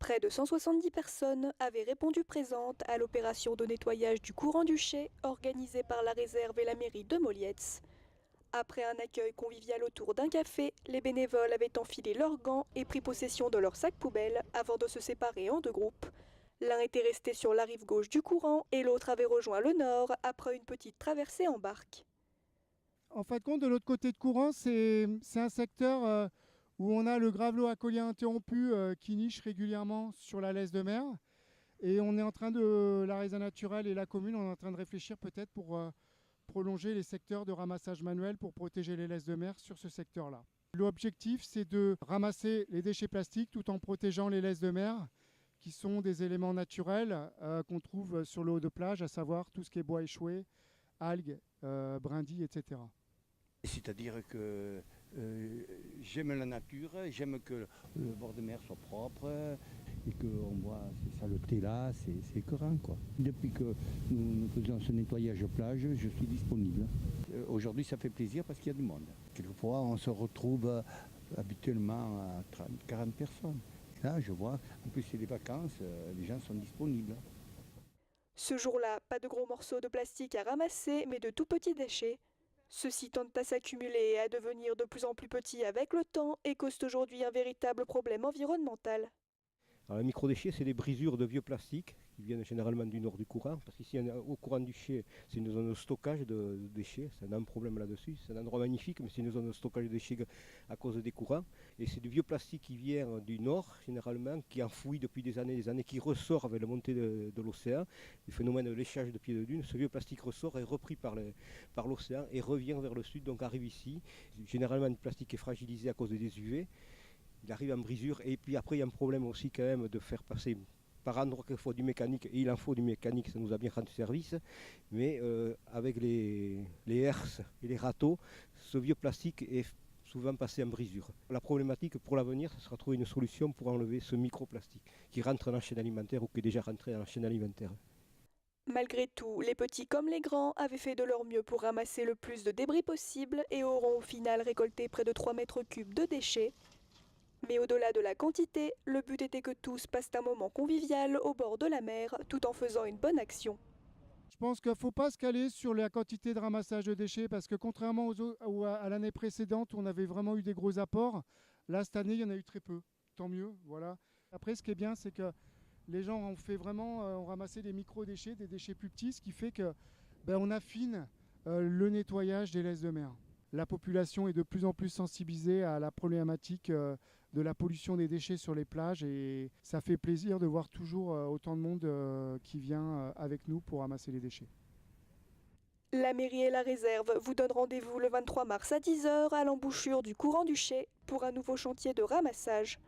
Près de 170 personnes avaient répondu présentes à l'opération de nettoyage du courant du Chet organisée par la réserve et la mairie de Molietz. Après un accueil convivial autour d'un café, les bénévoles avaient enfilé leurs gants et pris possession de leurs sacs poubelles avant de se séparer en deux groupes. L'un était resté sur la rive gauche du courant et l'autre avait rejoint le nord après une petite traversée en barque. En fin de compte, de l'autre côté de courant, c'est un secteur où on a le gravelot à collier interrompu qui niche régulièrement sur la laisse de mer. Et on est en train de, la réserve naturelle et la commune, on est en train de réfléchir peut-être pour prolonger les secteurs de ramassage manuel pour protéger les laisses de mer sur ce secteur-là. L'objectif, c'est de ramasser les déchets plastiques tout en protégeant les laisses de mer, qui sont des éléments naturels qu'on trouve sur le haut de plage, à savoir tout ce qui est bois échoué, algues, brindilles, etc. C'est-à-dire que j'aime la nature, j'aime que le bord de mer soit propre et qu'on voit ces saletés là, c'est écœurant quoi. Depuis que nous faisons ce nettoyage plage, je suis disponible. Aujourd'hui ça fait plaisir parce qu'il y a du monde. Quelquefois on se retrouve habituellement à 30, 40 personnes. Là je vois, en plus c'est les vacances, les gens sont disponibles. Ce jour-là, pas de gros morceaux de plastique à ramasser, mais de tout petits déchets. Ceux-ci tendent à s'accumuler et à devenir de plus en plus petits avec le temps et causent aujourd'hui un véritable problème environnemental. Alors, les microdéchets, c'est des brisures de vieux plastiques qui viennent généralement du nord du courant, parce qu'ici, au courant du Chet, c'est une zone de stockage de déchets. C'est un problème là-dessus. C'est un endroit magnifique, mais c'est une zone de stockage de déchets à cause des courants. Et c'est du vieux plastique qui vient du nord, généralement, qui est enfoui depuis des années, qui ressort avec la montée de l'océan. Le phénomène de léchage de pieds de dune, ce vieux plastique ressort, est repris par l'océan et revient vers le sud, donc arrive ici. Généralement, le plastique est fragilisé à cause des UV. Il arrive en brisure et puis après il y a un problème aussi quand même de faire passer par endroit qu'il faut du mécanique et il en faut du mécanique, ça nous a bien rendu service, mais avec les herses et les râteaux, ce vieux plastique est souvent passé en brisure. La problématique pour l'avenir, ce sera trouver une solution pour enlever ce microplastique qui rentre dans la chaîne alimentaire ou qui est déjà rentré dans la chaîne alimentaire. Malgré tout, les petits comme les grands avaient fait de leur mieux pour ramasser le plus de débris possible et auront au final récolté près de 3 mètres cubes de déchets. Mais au-delà de la quantité, le but était que tous passent un moment convivial au bord de la mer tout en faisant une bonne action. Je pense qu'il ne faut pas se caler sur la quantité de ramassage de déchets parce que contrairement à l'année précédente où on avait vraiment eu des gros apports, là cette année il y en a eu très peu. Tant mieux, voilà. Après ce qui est bien c'est que les gens ont ramassé des micro-déchets, des déchets plus petits, ce qui fait que on affine le nettoyage des laisses de mer. La population est de plus en plus sensibilisée à la problématique de la pollution des déchets sur les plages et ça fait plaisir de voir toujours autant de monde qui vient avec nous pour ramasser les déchets. La mairie et la réserve vous donnent rendez-vous le 23 mars à 10 h à l'embouchure du courant du Chet pour un nouveau chantier de ramassage.